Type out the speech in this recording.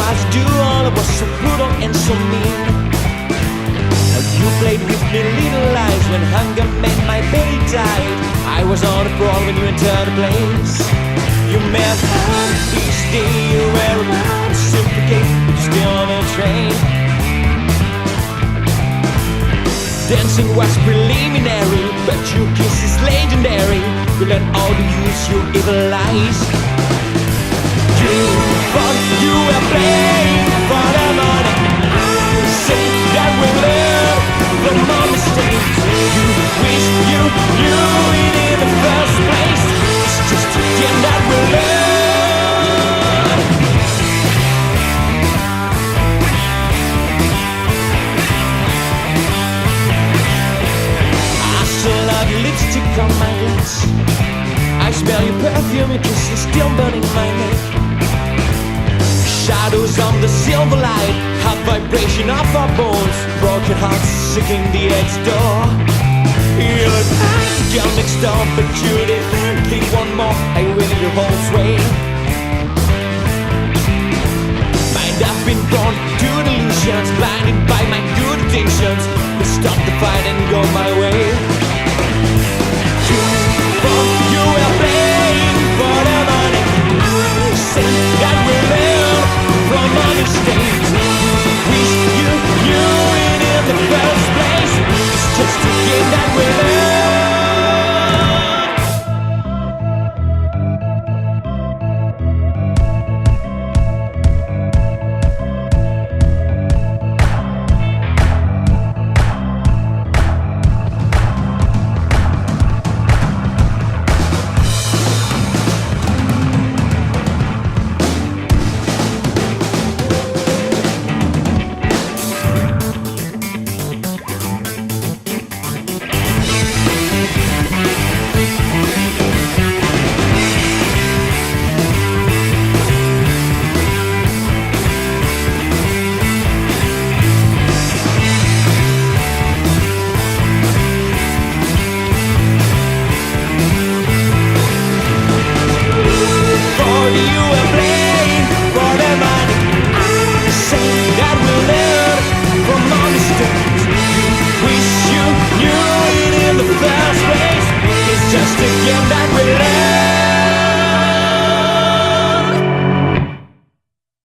tries to do all, I was so brutal and so mean. You played with me little lies when hunger made my belly tight. I was on the floor when you entered the place. You met on each day, you were around to supplicate, but you're still on a train. Dancing was preliminary, but your kiss is legendary. You let all to use your evil lies. You thought you were playing for the money. I say that we learn from our mistakes. You wish you knew it in the first place. It's just a game that we learn. I still love your lipstick on my lips. I smell your perfume, your kiss is still burning my neck. Shadows on the silver light, hot vibration of our bones, broken hearts seeking the edge door. You look like a girl next door, but you didn't think one more. I win your whole sway. Mind I've been born to delusions, blinded by my good intentions. Let's stop the fight and go my way. You thought you were playing for the money. I say that we're real from our mistakes. Wish you knew it in the first place. It's just a game that we learn. Just a game that we learn.